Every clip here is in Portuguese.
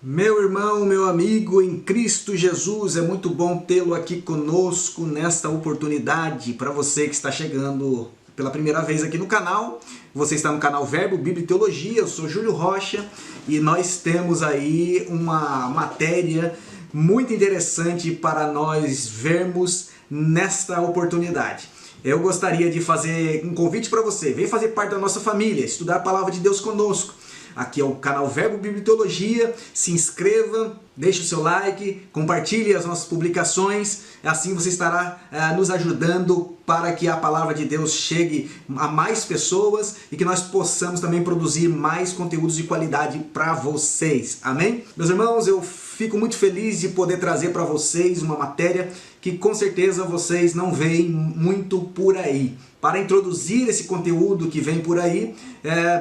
Meu irmão, meu amigo em Cristo Jesus, é muito bom tê-lo aqui conosco nesta oportunidade. Para você que está chegando pela primeira vez aqui no canal, você está no canal Verbo, Bíblia e Teologia, eu sou Júlio Rocha e nós temos aí uma matéria muito interessante para nós vermos nesta oportunidade. Eu gostaria de fazer um convite para você, vem fazer parte da nossa família, estudar a Palavra de Deus conosco. Aqui é o canal Verbo, Bíblia e Teologia, se inscreva, deixe o seu like, compartilhe as nossas publicações, assim você estará nos ajudando para que a Palavra de Deus chegue a mais pessoas e que nós possamos também produzir mais conteúdos de qualidade para vocês, amém? Meus irmãos, eu fico muito feliz de poder trazer para vocês uma matéria que com certeza vocês não veem muito por aí. Para introduzir esse conteúdo que vem por aí,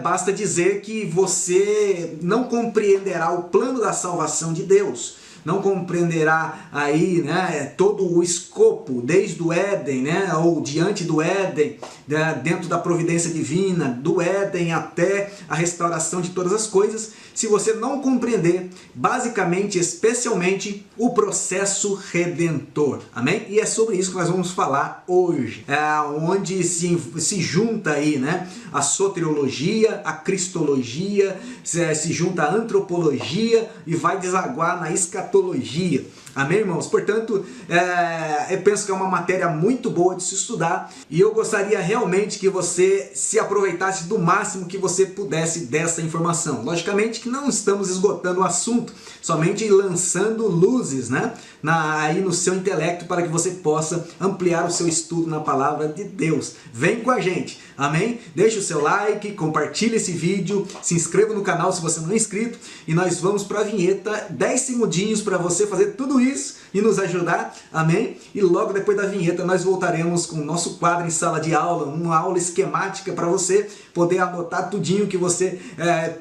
basta dizer que você não compreenderá o plano da salvação de Deus. Não compreenderá aí, né, todo o escopo, desde o Éden, né, ou diante do Éden, dentro da providência divina, do Éden até a restauração de todas as coisas, se você não compreender, basicamente, especialmente, o processo redentor. Amém? E é sobre isso que nós vamos falar hoje, onde se junta aí, né, a soteriologia, a cristologia, se junta a antropologia e vai desaguar na escatologia. Amém, irmãos? Portanto, eu penso que é uma matéria muito boa de se estudar e eu gostaria realmente que você se aproveitasse do máximo que você pudesse dessa informação. Logicamente que não estamos esgotando o assunto, somente lançando luzes, né, aí no seu intelecto para que você possa ampliar o seu estudo na Palavra de Deus. Vem com a gente, amém? Deixe o seu like, compartilhe esse vídeo, se inscreva no canal se você não é inscrito e nós vamos para a vinheta, 10 segundinhos para você fazer tudo isso e nos ajudar, amém? E logo depois da vinheta nós voltaremos com o nosso quadro em sala de aula, uma aula esquemática para você poder anotar tudinho que você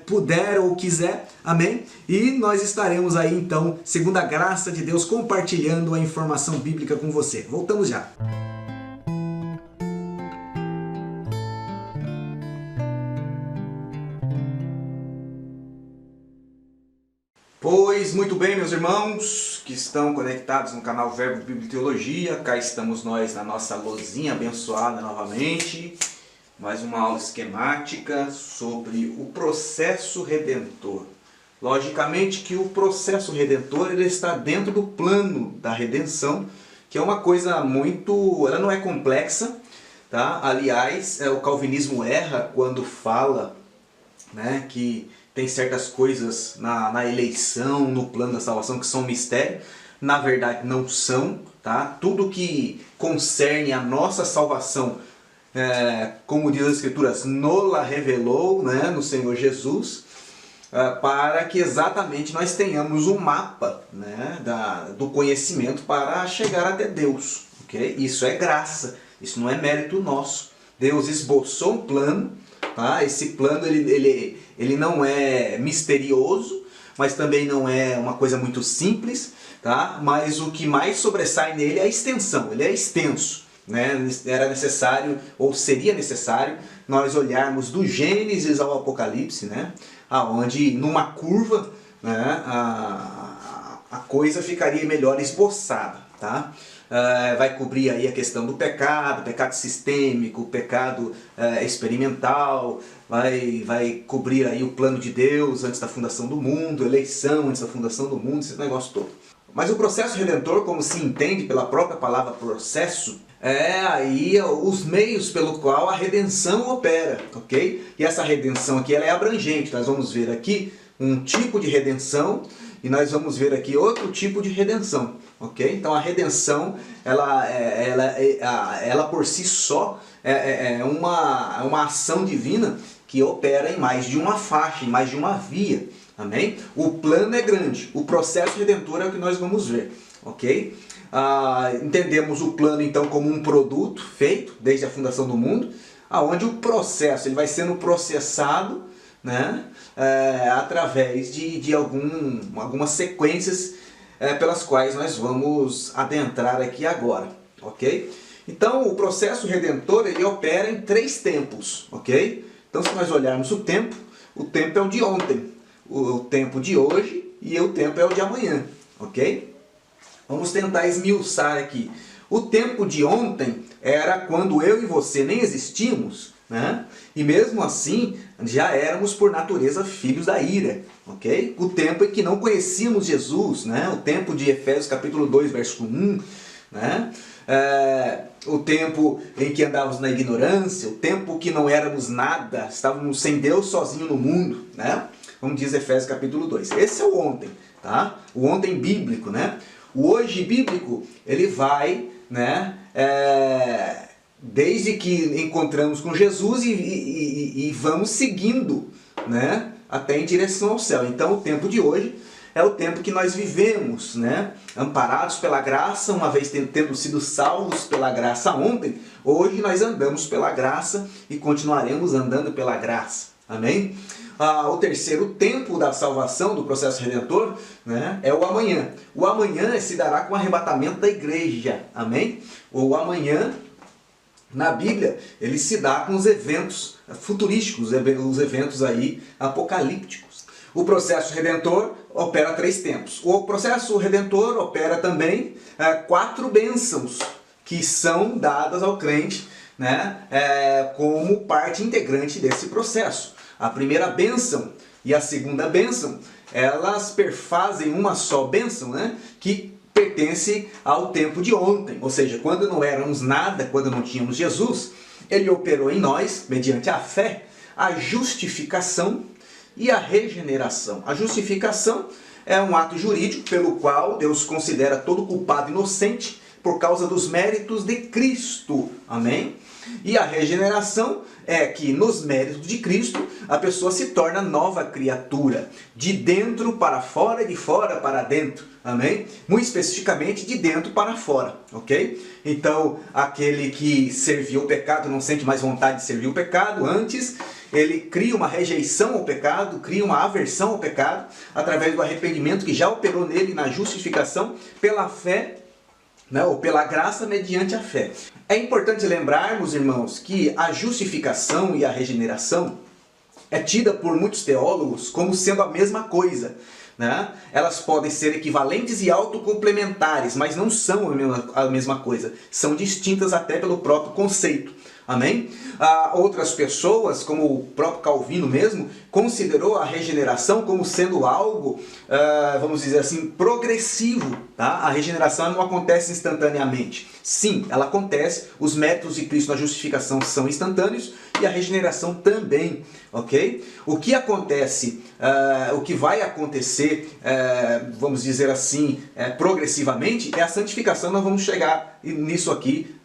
puder ou quiser, amém? E nós estaremos aí então, segundo a graça de Deus, compartilhando a informação bíblica com você. Voltamos já. Pois muito bem, meus irmãos que estão conectados no canal Verbo, Bíblia e Teologia, cá estamos nós na nossa luzinha abençoada novamente, mais uma aula esquemática sobre o processo redentor. Logicamente que o processo redentor ele está dentro do plano da redenção, que é uma coisa muito, ela não é complexa, tá? Aliás, o calvinismo erra quando fala, né, que tem certas coisas na eleição, no plano da salvação que são mistério. Na verdade não são, tá? Tudo que concerne a nossa salvação, como diz as Escrituras, nola revelou, né, no Senhor Jesus, para que exatamente nós tenhamos um mapa, né, do conhecimento para chegar até Deus. Okay? Isso é graça, isso não é mérito nosso. Deus esboçou um plano. Tá? Esse plano ele não é misterioso, mas também não é uma coisa muito simples, tá? Mas o que mais sobressai nele é a extensão, ele é extenso, né? Era necessário, ou seria necessário, nós olharmos do Gênesis ao Apocalipse, né? Onde numa curva, né, a coisa ficaria melhor esboçada. Tá? Vai cobrir aí a questão do pecado sistêmico, pecado experimental, vai cobrir aí o plano de Deus antes da fundação do mundo, eleição antes da fundação do mundo, esse negócio todo. Mas o processo redentor, como se entende pela própria palavra processo, é aí os meios pelo qual a redenção opera, ok? E essa redenção aqui ela é abrangente, nós vamos ver aqui um tipo de redenção e nós vamos ver aqui outro tipo de redenção, ok? Então a redenção, ela por si só é uma ação divina que opera em mais de uma faixa, em mais de uma via, amém? O plano é grande, o processo redentor é o que nós vamos ver, ok? Entendemos o plano então como um produto feito desde a fundação do mundo, onde o processo ele vai sendo processado, né, através de algumas sequências pelas quais nós vamos adentrar aqui agora, ok? Então o processo redentor ele opera em 3 tempos, ok? Então se nós olharmos o tempo é o de ontem, o tempo de hoje e o tempo é o de amanhã, ok? Vamos tentar esmiuçar aqui. O tempo de ontem era quando eu e você nem existíamos, né? E mesmo assim já éramos por natureza filhos da ira, ok? O tempo em que não conhecíamos Jesus, né? O tempo de Efésios capítulo 2, verso 1, né? O tempo em que andávamos na ignorância, o tempo que não éramos nada, estávamos sem Deus sozinho no mundo, né? Como diz Efésios capítulo 2. Esse é o ontem, tá? O ontem bíblico, né? O hoje bíblico, ele vai, né? Desde que encontramos com Jesus e vamos seguindo, né? Até em direção ao céu. Então o tempo de hoje é o tempo que nós vivemos, né? Amparados pela graça, uma vez tendo sido salvos pela graça ontem, hoje nós andamos pela graça e continuaremos andando pela graça. Amém? O terceiro tempo da salvação, do processo redentor, né, é o amanhã. O amanhã se dará com o arrebatamento da igreja. Amém? O amanhã, na Bíblia, ele se dá com os eventos futurísticos, os eventos aí apocalípticos. O processo redentor opera 3 tempos. O processo redentor opera também 4 bênçãos que são dadas ao crente, né, como parte integrante desse processo. A primeira bênção e a segunda bênção, elas perfazem uma só bênção, né, que pertence ao tempo de ontem. Ou seja, quando não éramos nada, quando não tínhamos Jesus, ele operou em nós, mediante a fé, a justificação e a regeneração. A justificação é um ato jurídico pelo qual Deus considera todo culpado inocente por causa dos méritos de Cristo. Amém? E a regeneração é que nos méritos de Cristo a pessoa se torna nova criatura, de dentro para fora e de fora para dentro. Amém? Muito especificamente de dentro para fora, ok? Então aquele que serviu o pecado não sente mais vontade de servir o pecado, antes ele cria uma rejeição ao pecado, cria uma aversão ao pecado, através do arrependimento que já operou nele na justificação pela fé, né, ou pela graça mediante a fé. É importante lembrarmos, irmãos, que a justificação e a regeneração é tida por muitos teólogos como sendo a mesma coisa, né? Elas podem ser equivalentes e autocomplementares, mas não são a mesma coisa. São distintas até pelo próprio conceito. Amém? Outras pessoas, como o próprio Calvino mesmo, considerou a regeneração como sendo algo, vamos dizer assim, progressivo. Tá? A regeneração não acontece instantaneamente. Sim, ela acontece, os méritos de Cristo na justificação são instantâneos e a regeneração também. Ok? O que acontece, o que vai acontecer, vamos dizer assim, progressivamente, é a santificação. Nós vamos chegar nisso aqui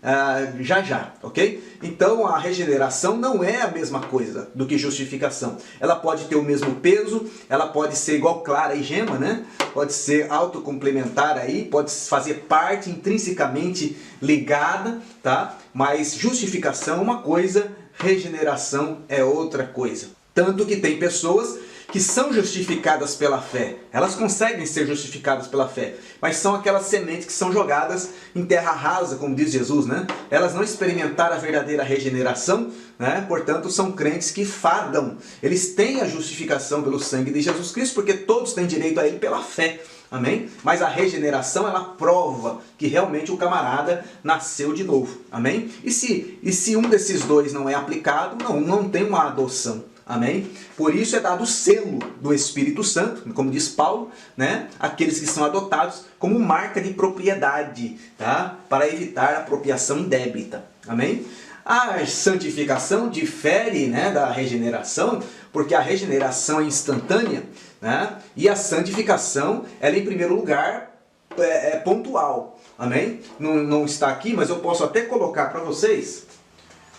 já já, ok? Então a regeneração não é a mesma coisa do que justificação. Ela pode ter o mesmo peso, ela pode ser igual clara e gema, né? Pode ser autocomplementar aí, pode fazer parte intrinsecamente ligada, tá? Mas justificação é uma coisa, regeneração é outra coisa. Tanto que tem pessoas que são justificadas pela fé. Elas conseguem ser justificadas pela fé, mas são aquelas sementes que são jogadas em terra rasa, como diz Jesus, né? Elas não experimentaram a verdadeira regeneração, né? Portanto, são crentes que fadam. Eles têm a justificação pelo sangue de Jesus Cristo, porque todos têm direito a ele pela fé. Amém? Mas a regeneração, ela prova que realmente o camarada nasceu de novo. Amém? E se um desses dois não é aplicado, não tem uma adoção. Amém? Por isso é dado o selo do Espírito Santo, como diz Paulo, né? Aqueles que são adotados como marca de propriedade, tá? Para evitar a apropriação indébita. Amém? A santificação difere, né, da regeneração, porque a regeneração é instantânea, né? E a santificação, ela em primeiro lugar é pontual. Amém? Não está aqui, mas eu posso até colocar para vocês.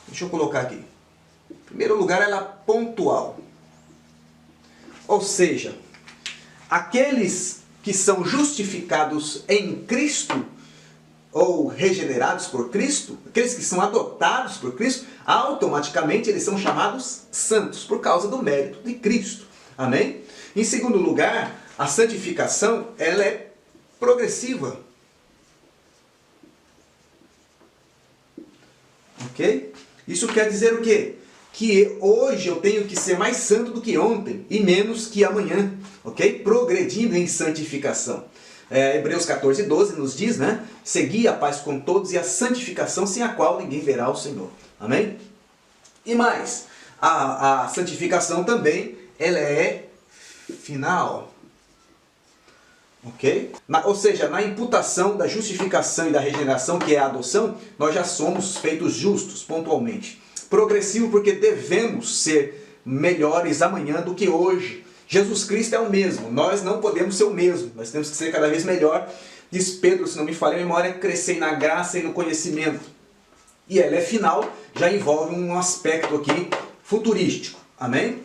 Deixa eu colocar aqui. Em primeiro lugar, ela é pontual. Ou seja, aqueles que são justificados em Cristo, ou regenerados por Cristo, aqueles que são adotados por Cristo, automaticamente eles são chamados santos, por causa do mérito de Cristo. Amém? Em segundo lugar, a santificação, ela é progressiva. Ok? Isso quer dizer o quê? que hoje eu tenho que ser mais santo do que ontem e menos que amanhã, ok? Progredindo em santificação. Hebreus 14:12 nos diz, né? Segui a paz com todos e a santificação sem a qual ninguém verá o Senhor. Amém? E mais, a santificação também, ela é final. Ok? Ou seja, na imputação da justificação e da regeneração, que é a adoção, nós já somos feitos justos, pontualmente. Progressivo porque devemos ser melhores amanhã do que hoje. Jesus Cristo é o mesmo, nós não podemos ser o mesmo, nós temos que ser cada vez melhor. Diz Pedro, se não me falha a memória, crescer na graça e no conhecimento. E ela é final, já envolve um aspecto aqui futurístico. Amém?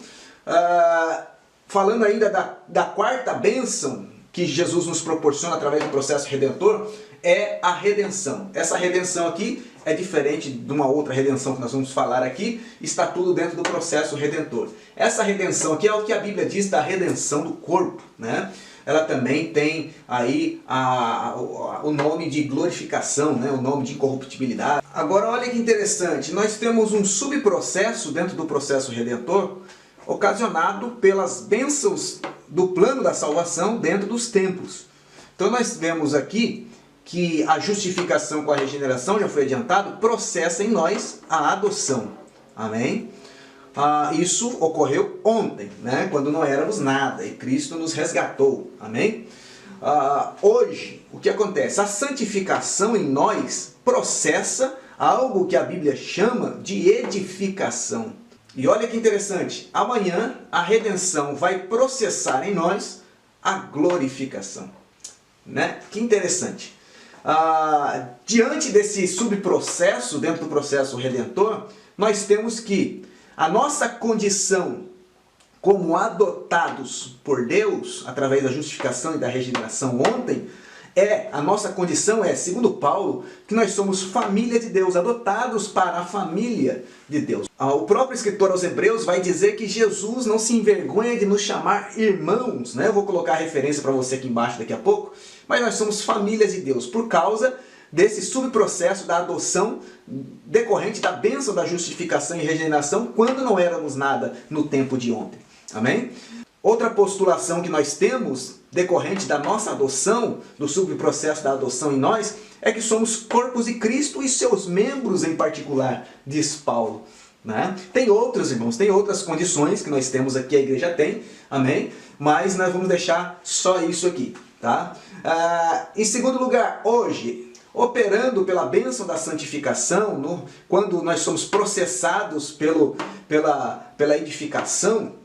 Falando ainda da quarta bênção que Jesus nos proporciona através do processo redentor, é a redenção. Essa redenção aqui é diferente de uma outra redenção que nós vamos falar aqui, está tudo dentro do processo redentor. Essa redenção aqui é o que a Bíblia diz da redenção do corpo, né? Ela também tem aí o nome de glorificação, né? O nome de incorruptibilidade. Agora olha que interessante, nós temos um subprocesso dentro do processo redentor, ocasionado pelas bênçãos do plano da salvação dentro dos tempos. Então nós vemos aqui que a justificação com a regeneração, já foi adiantado, processa em nós a adoção. Amém? Isso ocorreu ontem, né? Quando não éramos nada e Cristo nos resgatou. Amém? Hoje, o que acontece? A santificação em nós processa algo que a Bíblia chama de edificação. E olha que interessante, amanhã a redenção vai processar em nós a glorificação. Né? Que interessante. Diante desse subprocesso, dentro do processo redentor, nós temos que a nossa condição como adotados por Deus, através da justificação e da regeneração ontem, a nossa condição segundo Paulo, que nós somos família de Deus, adotados para a família de Deus. O próprio escritor aos Hebreus vai dizer que Jesus não se envergonha de nos chamar irmãos, né? Eu vou colocar a referência para você aqui embaixo daqui a pouco, mas nós somos famílias de Deus, por causa desse subprocesso da adoção decorrente da bênção da justificação e regeneração, quando não éramos nada no tempo de ontem. Amém? Outra postulação que nós temos, decorrente da nossa adoção, do subprocesso da adoção em nós, é que somos corpos de Cristo e seus membros em particular, diz Paulo. Né? Tem outros, irmãos, tem outras condições que nós temos aqui, a igreja tem, amém? Mas nós vamos deixar só isso aqui. Tá? Em segundo lugar, hoje, operando pela bênção da santificação, quando nós somos processados pela edificação,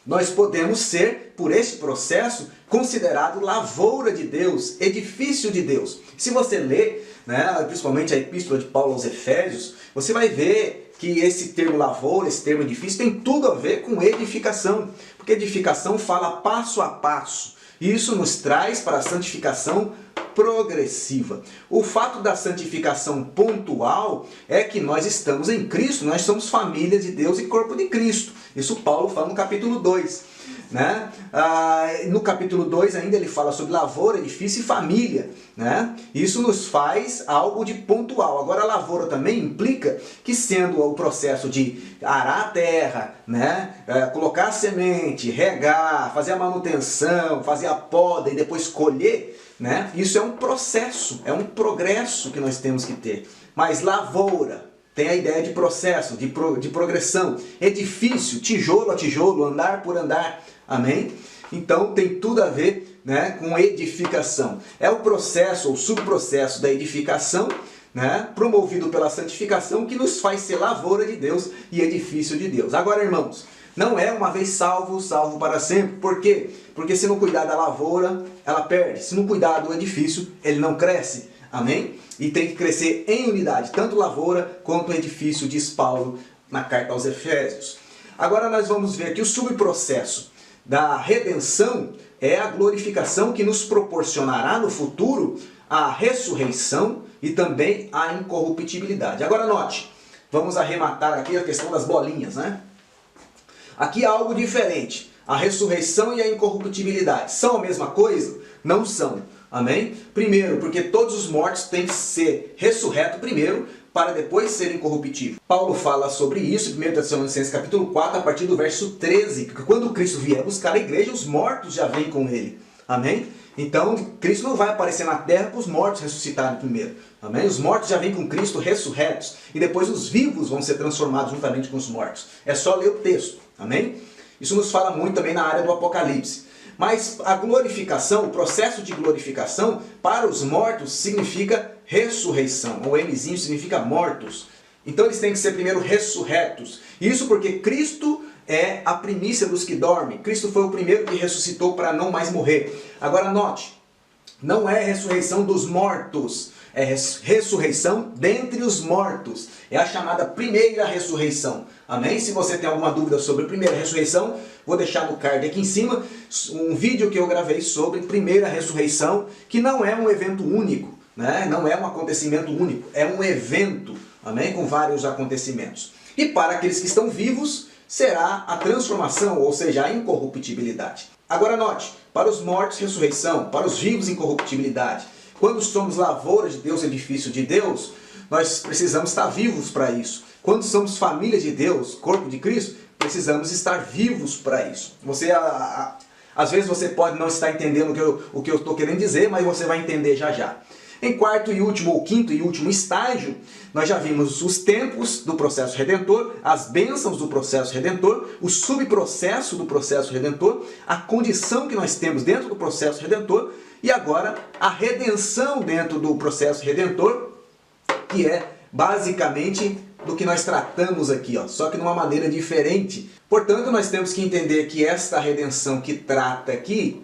nós podemos ser, por este processo, considerado lavoura de Deus, edifício de Deus. Se você ler, né, principalmente a epístola de Paulo aos Efésios, você vai ver que esse termo lavoura, esse termo edifício, tem tudo a ver com edificação. Porque edificação fala passo a passo. E isso nos traz para a santificação progressiva. O fato da santificação pontual é que nós estamos em Cristo, nós somos família de Deus e corpo de Cristo. Isso Paulo fala no capítulo 2. Né? No capítulo 2 ainda ele fala sobre lavoura, edifício e família. Né? Isso nos faz algo de pontual. Agora a lavoura também implica que, sendo o processo de arar a terra, né? Colocar a semente, regar, fazer a manutenção, fazer a poda e depois colher, né? Isso é um processo, é um progresso que nós temos que ter. Mas lavoura tem a ideia de processo, de progressão. Edifício, tijolo a tijolo, andar por andar. Amém? Então tem tudo a ver, né, com edificação. É o processo ou subprocesso da edificação, né, promovido pela santificação, que nos faz ser lavoura de Deus e edifício de Deus. Agora, irmãos, não é uma vez salvo, salvo para sempre. Por quê? Porque se não cuidar da lavoura, ela perde. Se não cuidar do edifício, ele não cresce. Amém? E tem que crescer em unidade, tanto lavoura quanto edifício, diz Paulo na carta aos Efésios. Agora nós vamos ver que o subprocesso da redenção é a glorificação que nos proporcionará no futuro a ressurreição e também a incorruptibilidade. Agora note, vamos arrematar aqui a questão das bolinhas, né? Aqui há algo diferente. A ressurreição e a incorruptibilidade são a mesma coisa? Não são. Amém? Primeiro, porque todos os mortos têm que ser ressurretos primeiro para depois ser incorruptível. Paulo fala sobre isso em 1 Tessalonicenses capítulo 4, a partir do verso 13, que quando Cristo vier buscar a igreja, os mortos já vêm com ele. Amém? Então, Cristo não vai aparecer na terra para os mortos ressuscitarem primeiro. Amém? Os mortos já vêm com Cristo ressurretos. E depois os vivos vão ser transformados juntamente com os mortos. É só ler o texto. Amém? Isso nos fala muito também na área do Apocalipse. Mas a glorificação, o processo de glorificação, para os mortos significa ressurreição. O Mzinho significa mortos. Então eles têm que ser primeiro ressurretos. Isso porque Cristo é a primícia dos que dormem. Cristo foi o primeiro que ressuscitou para não mais morrer. Agora note, não é ressurreição dos mortos, é ressurreição dentre os mortos. É a chamada primeira ressurreição. Amém? Se você tem alguma dúvida sobre a primeira ressurreição, vou deixar no card aqui em cima um vídeo que eu gravei sobre primeira ressurreição, que não é um evento único, né? Não é um acontecimento único, é um evento, amém? Com vários acontecimentos. E para aqueles que estão vivos, será a transformação, ou seja, a incorruptibilidade. Agora note, para os mortos, ressurreição, para os vivos, incorruptibilidade. Quando somos lavoura de Deus, edifício de Deus, nós precisamos estar vivos para isso. Quando somos família de Deus, corpo de Cristo, precisamos estar vivos para isso. Às vezes você pode não estar entendendo o que eu estou querendo dizer, mas você vai entender já já. Em quarto e último, ou quinto e último estágio, nós já vimos os tempos do processo redentor, as bênçãos do processo redentor, o subprocesso do processo redentor, a condição que nós temos dentro do processo redentor e agora a redenção dentro do processo redentor, que é basicamente do que nós tratamos aqui, ó, só que de uma maneira diferente. Portanto, nós temos que entender que esta redenção que trata aqui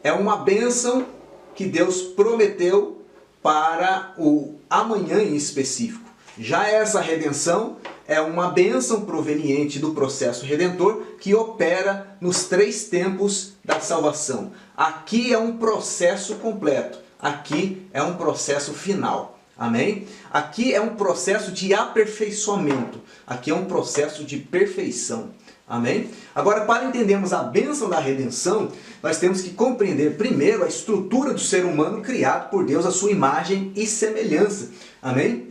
é uma bênção que Deus prometeu para o amanhã em específico. Já essa redenção é uma bênção proveniente do processo redentor que opera nos 3 tempos da salvação. Aqui é um processo completo, aqui é um processo final. Amém? Aqui é um processo de aperfeiçoamento, aqui é um processo de perfeição. Amém? Agora, para entendermos a bênção da redenção, nós temos que compreender primeiro a estrutura do ser humano criado por Deus, a sua imagem e semelhança. Amém?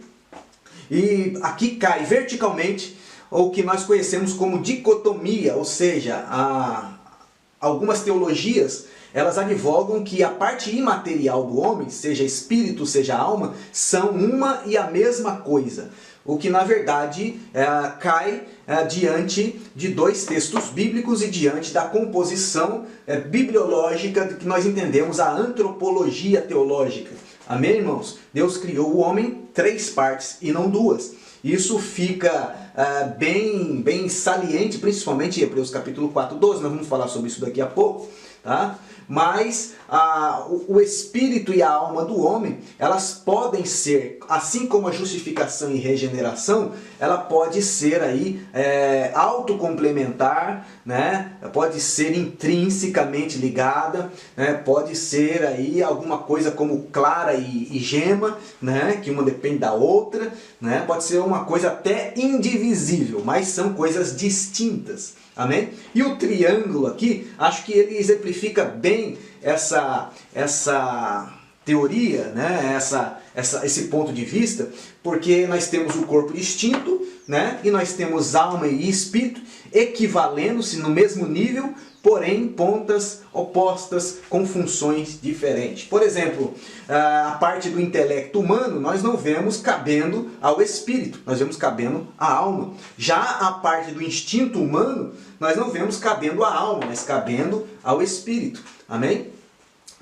E aqui cai verticalmente o que nós conhecemos como dicotomia, ou seja, algumas teologias, elas advogam que a parte imaterial do homem, seja espírito, seja alma, são uma e a mesma coisa. O que na verdade cai diante de 2 textos bíblicos e diante da composição bibliológica que nós entendemos a antropologia teológica. Amém, irmãos? Deus criou o homem 3 partes e não 2. Isso fica bem saliente, principalmente em Hebreus capítulo 4, 12. Nós vamos falar sobre isso daqui a pouco. Tá? Mas o espírito e a alma do homem, elas podem ser, assim como a justificação e regeneração, ela pode ser aí autocomplementar, né? Pode ser intrinsecamente ligada, né? Pode ser aí alguma coisa como clara e gema, né? Que uma depende da outra, né? Pode ser uma coisa até indivisível, mas são coisas distintas. Amém? E o triângulo aqui, acho que ele exemplifica bem essa teoria, né? Esse ponto de vista, porque nós temos o corpo distinto, né? E nós temos alma e espírito equivalendo-se no mesmo nível, porém pontas opostas com funções diferentes. Por exemplo, a parte do intelecto humano nós não vemos cabendo ao espírito, nós vemos cabendo à alma. Já a parte do instinto humano nós não vemos cabendo à alma, mas cabendo ao espírito. Amém?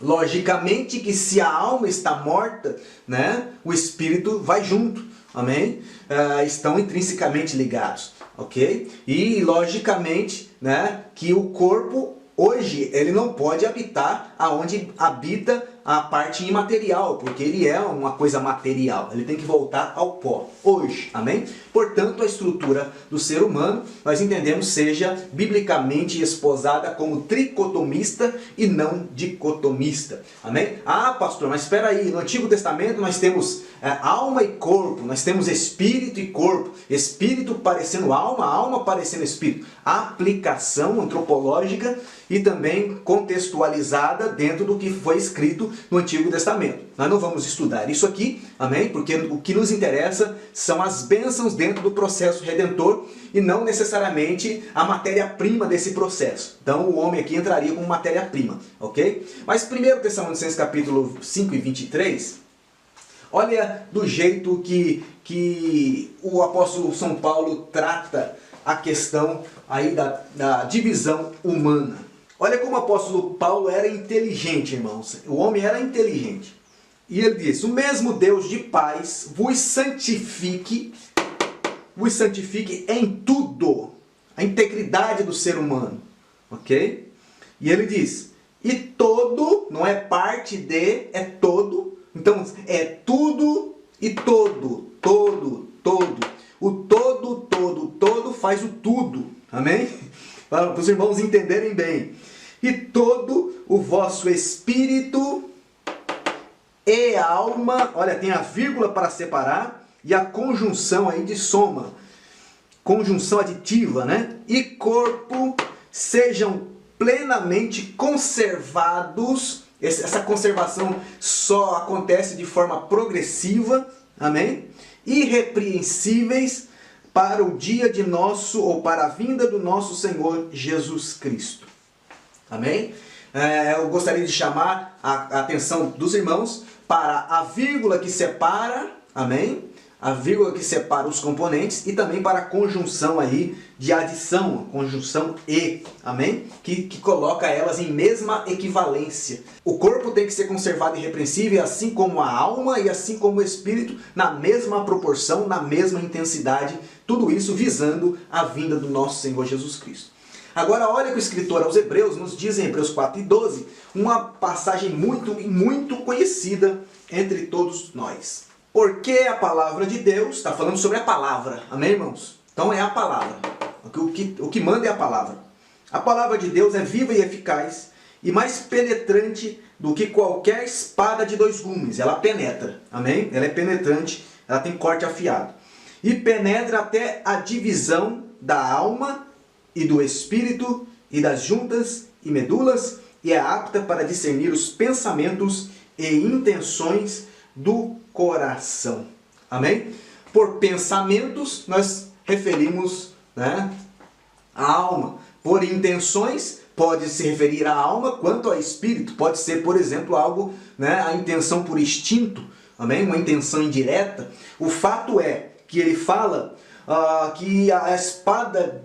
Logicamente que se a alma está morta, né, o espírito vai junto. Amém? Estão intrinsecamente ligados. Ok? E logicamente, né, que o corpo hoje ele não pode habitar aonde habita a parte imaterial, porque ele é uma coisa material, ele tem que voltar ao pó, hoje, amém? Portanto, a estrutura do ser humano, nós entendemos, seja biblicamente esposada como tricotomista e não dicotomista, amém? Ah, pastor, mas espera aí, no Antigo Testamento nós temos alma e corpo, nós temos espírito e corpo, espírito parecendo alma, alma parecendo espírito, aplicação antropológica e também contextualizada dentro do que foi escrito no Antigo Testamento. Nós não vamos estudar isso aqui, amém? Porque o que nos interessa são as bênçãos dentro do processo redentor e não necessariamente a matéria-prima desse processo. Então o homem aqui entraria como matéria-prima, ok? Mas 1 Tessalonicenses capítulo 5 e 23, olha do jeito que o apóstolo São Paulo trata a questão aí da divisão humana. Olha como o apóstolo Paulo era inteligente, irmãos. O homem era inteligente. E ele diz: o mesmo Deus de paz vos santifique em tudo. A integridade do ser humano. Ok? E ele diz: e todo, não é parte de, é todo. Então é tudo e todo. O todo faz o tudo. Amém? Para os irmãos entenderem bem. E todo o vosso espírito e alma, olha, tem a vírgula para separar e a conjunção aí de soma, conjunção aditiva, né? E corpo sejam plenamente conservados. Essa conservação só acontece de forma progressiva, amém? Irrepreensíveis para o dia de nosso, ou para a vinda do nosso Senhor Jesus Cristo. Amém? Eu gostaria de chamar a atenção dos irmãos para a vírgula que separa, amém? A vírgula que separa os componentes e também para a conjunção aí de adição, a conjunção e, amém? Que coloca elas em mesma equivalência. O corpo tem que ser conservado irrepreensível, assim como a alma e assim como o espírito, na mesma proporção, na mesma intensidade, tudo isso visando a vinda do nosso Senhor Jesus Cristo. Agora olha que o escritor aos Hebreus nos diz em Hebreus 4:12, uma passagem muito conhecida entre todos nós. Porque a palavra de Deus, está falando sobre a palavra, amém, irmãos? Então é a palavra, o que manda é a palavra. A palavra de Deus é viva e eficaz e mais penetrante do que qualquer espada de dois gumes. Ela penetra, amém? Ela é penetrante, ela tem corte afiado. E penetra até a divisão da alma e do espírito e das juntas e medulas e é apta para discernir os pensamentos e intenções do coração. Amém? Por pensamentos nós referimos, né, a alma. Por intenções pode se referir à alma quanto ao espírito. Pode ser, por exemplo, algo, né, a intenção por instinto, amém? Uma intenção indireta. O fato é que ele fala que a espada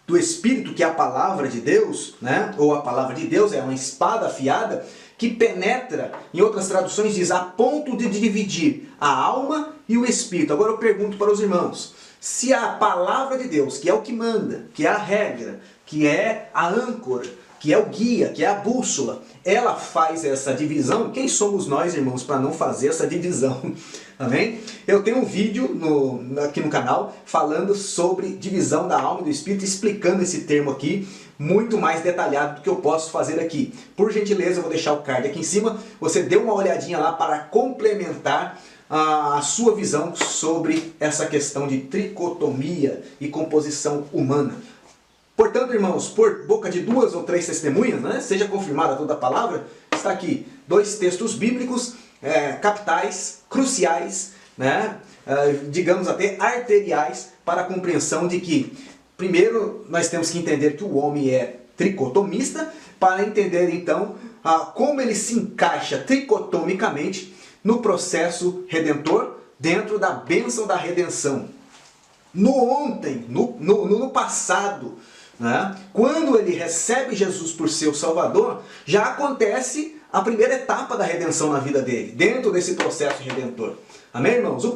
do Espírito, que é a palavra de Deus, né? Ou a palavra de Deus é uma espada afiada que penetra, em outras traduções diz, a ponto de dividir a alma e o espírito. Agora eu pergunto para os irmãos, se a palavra de Deus, que é o que manda, que é a regra, que é a âncora, que é o guia, que é a bússola, ela faz essa divisão, quem somos nós, irmãos, para não fazer essa divisão? Amém? Eu tenho um vídeo aqui no canal falando sobre divisão da alma e do espírito, explicando esse termo aqui, muito mais detalhado do que eu posso fazer aqui. Por gentileza, eu vou deixar o card aqui em cima, você dê uma olhadinha lá para complementar a sua visão sobre essa questão de tricotomia e composição humana. Portanto, irmãos, por boca de 2 ou 3 testemunhas, né, seja confirmada toda a palavra, está aqui 2 textos bíblicos capitais, cruciais, né, digamos até arteriais, para a compreensão de que, primeiro, nós temos que entender que o homem é tricotomista, para entender então como ele se encaixa tricotomicamente no processo redentor, dentro da bênção da redenção. No passado, né, quando ele recebe Jesus por seu Salvador, já acontece a primeira etapa da redenção na vida dele, dentro desse processo redentor. Amém, irmãos? O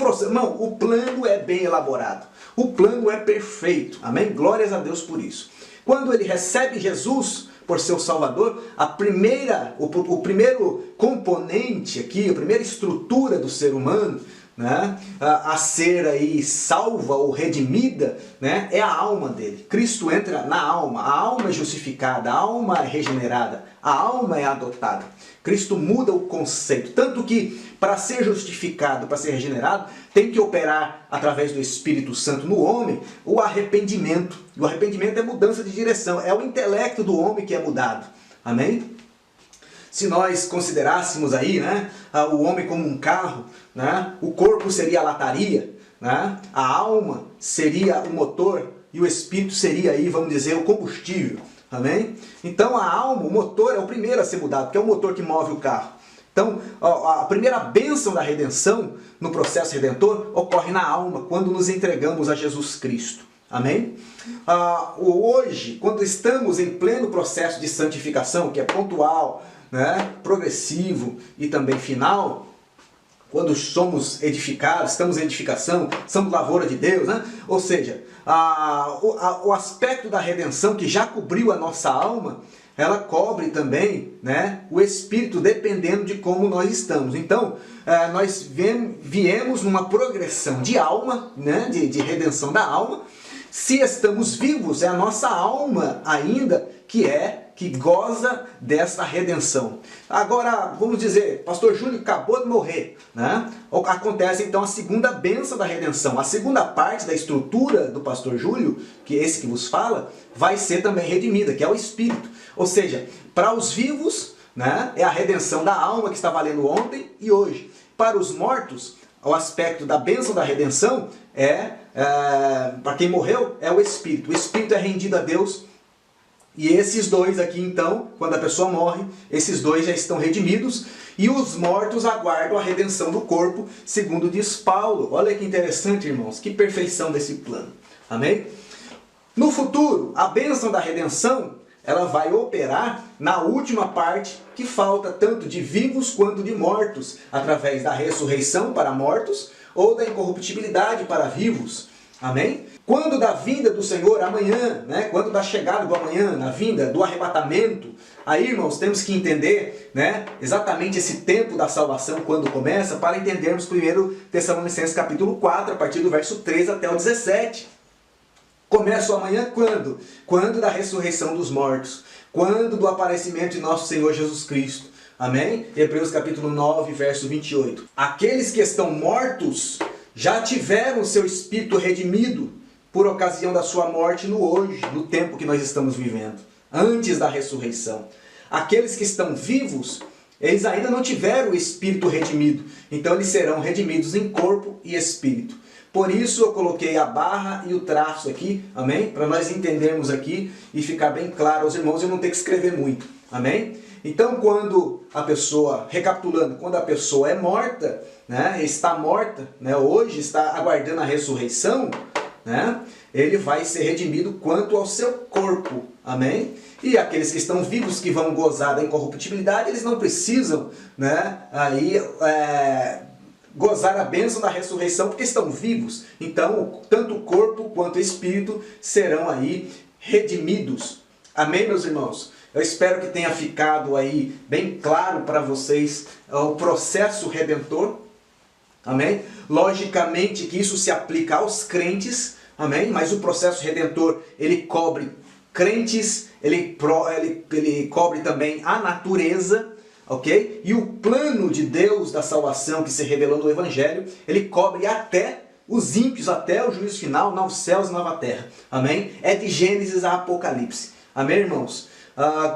plano é bem elaborado. O plano é perfeito. Amém? Glórias a Deus por isso. Quando ele recebe Jesus por seu Salvador, o primeiro componente aqui, a primeira estrutura do ser humano, né, a ser aí salva ou redimida, né, é a alma dele. Cristo entra na alma, a alma é justificada, a alma é regenerada, a alma é adotada. Cristo muda o conceito, tanto que para ser justificado, para ser regenerado, tem que operar através do Espírito Santo no homem o arrependimento. O arrependimento é mudança de direção, é o intelecto do homem que é mudado. Amém? se nós considerássemos aí, né, o homem como um carro, né, o corpo seria a lataria, né, a alma seria o motor e o espírito seria aí, vamos dizer, o combustível. Amém? Então a alma, o motor é o primeiro a ser mudado, porque é o motor que move o carro. Então a primeira bênção da redenção no processo redentor ocorre na alma, quando nos entregamos a Jesus Cristo. Amém? Hoje, quando estamos em pleno processo de santificação, que é pontual, né, progressivo e também final, quando somos edificados, estamos em edificação, somos lavoura de Deus, né? Ou seja, o aspecto da redenção que já cobriu a nossa alma, ela cobre também, né, o espírito, dependendo de como nós estamos. Então, nós viemos numa progressão de alma, né, de redenção da alma. Se estamos vivos, é a nossa alma ainda que goza dessa redenção. Agora, vamos dizer, pastor Júlio acabou de morrer, né? Acontece então a segunda bênção da redenção. A segunda parte da estrutura do pastor Júlio, que é esse que vos fala, vai ser também redimida, que é o espírito. Ou seja, para os vivos, né, é a redenção da alma que está valendo ontem e hoje. Para os mortos, o aspecto da bênção da redenção para quem morreu, é o espírito. O espírito é rendido a Deus. E esses dois aqui, então, quando a pessoa morre, esses dois já estão redimidos. E os mortos aguardam a redenção do corpo, segundo diz Paulo. Olha que interessante, irmãos. Que perfeição desse plano. Amém? No futuro, a bênção da redenção, ela vai operar na última parte, que falta tanto de vivos quanto de mortos, através da ressurreição para mortos, ou da incorruptibilidade para vivos. Amém? Quando da vinda do Senhor, amanhã, né? Quando da chegada do amanhã, na vinda do arrebatamento, aí, irmãos, temos que entender, né, exatamente esse tempo da salvação, quando começa, para entendermos 1 Tessalonicenses capítulo 4, a partir do verso 13 até o 17. Começa o amanhã quando? Quando da ressurreição dos mortos, quando do aparecimento de nosso Senhor Jesus Cristo. Amém? Hebreus capítulo 9, verso 28. Aqueles que estão mortos já tiveram o seu espírito redimido por ocasião da sua morte no hoje, no tempo que nós estamos vivendo, antes da ressurreição. Aqueles que estão vivos, eles ainda não tiveram o espírito redimido, então eles serão redimidos em corpo e espírito. Por isso eu coloquei a barra e o traço aqui, amém? Para nós entendermos aqui e ficar bem claro aos irmãos e eu não ter que escrever muito, amém? Então quando a pessoa, recapitulando, quando a pessoa é morta, né, está morta, né, hoje está aguardando a ressurreição, né, ele vai ser redimido quanto ao seu corpo, amém? E aqueles que estão vivos, que vão gozar da incorruptibilidade, eles não precisam, né, gozar a bênção da ressurreição, porque estão vivos. Então, tanto o corpo quanto o espírito serão aí redimidos. Amém, meus irmãos? Eu espero que tenha ficado aí bem claro para vocês o processo redentor. Amém? Logicamente que isso se aplica aos crentes, amém? Mas o processo redentor, ele cobre crentes, ele cobre também a natureza, ok? E o plano de Deus da salvação que se revelou no Evangelho, ele cobre até os ímpios, até o juízo final, novos céus e nova terra. Amém? É de Gênesis a Apocalipse. Amém, irmãos?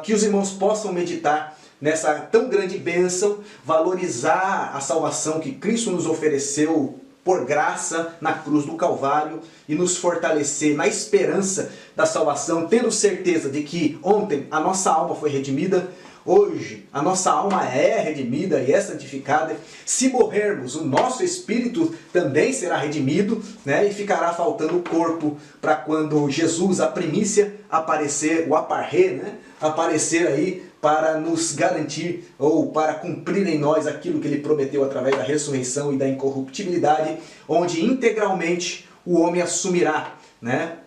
Que os irmãos possam meditar nessa tão grande bênção, valorizar a salvação que Cristo nos ofereceu por graça na cruz do Calvário e nos fortalecer na esperança da salvação, tendo certeza de que ontem a nossa alma foi redimida, hoje a nossa alma é redimida e é santificada. Se morrermos, o nosso espírito também será redimido, né? E ficará faltando o corpo para quando Jesus, a primícia, aparecer, o aparré, né? Aparecer aí para nos garantir ou para cumprir em nós aquilo que ele prometeu através da ressurreição e da incorruptibilidade, onde integralmente o homem assumirá, né,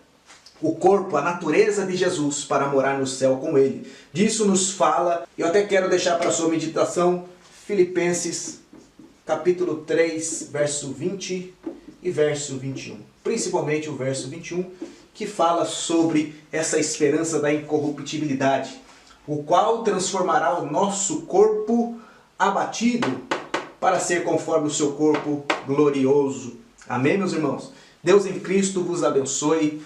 o corpo, a natureza de Jesus para morar no céu com ele. Disso nos fala, eu até quero deixar para a sua meditação, Filipenses capítulo 3, verso 20 e verso 21. Principalmente o verso 21, que fala sobre essa esperança da incorruptibilidade, o qual transformará o nosso corpo abatido para ser conforme o seu corpo glorioso. Amém, meus irmãos? Deus em Cristo vos abençoe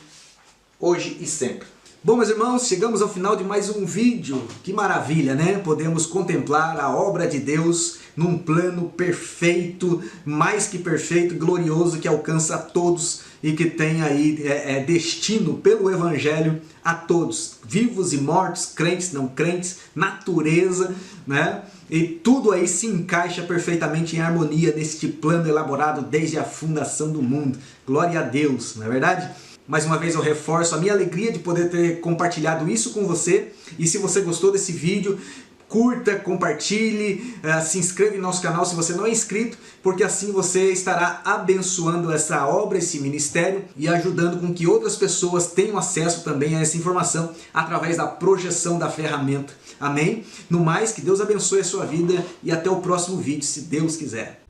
hoje e sempre. Bom, meus irmãos, chegamos ao final de mais um vídeo. Que maravilha, né? Podemos contemplar a obra de Deus num plano perfeito, mais que perfeito, glorioso, que alcança a todos e que tem aí destino pelo Evangelho a todos, vivos e mortos, crentes, não crentes, natureza, né? E tudo aí se encaixa perfeitamente em harmonia neste plano elaborado desde a fundação do mundo. Glória a Deus, não é verdade? Mais uma vez eu reforço a minha alegria de poder ter compartilhado isso com você. E se você gostou desse vídeo, curta, compartilhe, se inscreva em nosso canal se você não é inscrito, porque assim você estará abençoando essa obra, esse ministério e ajudando com que outras pessoas tenham acesso também a essa informação através da projeção da ferramenta. Amém? No mais, que Deus abençoe a sua vida e até o próximo vídeo, se Deus quiser.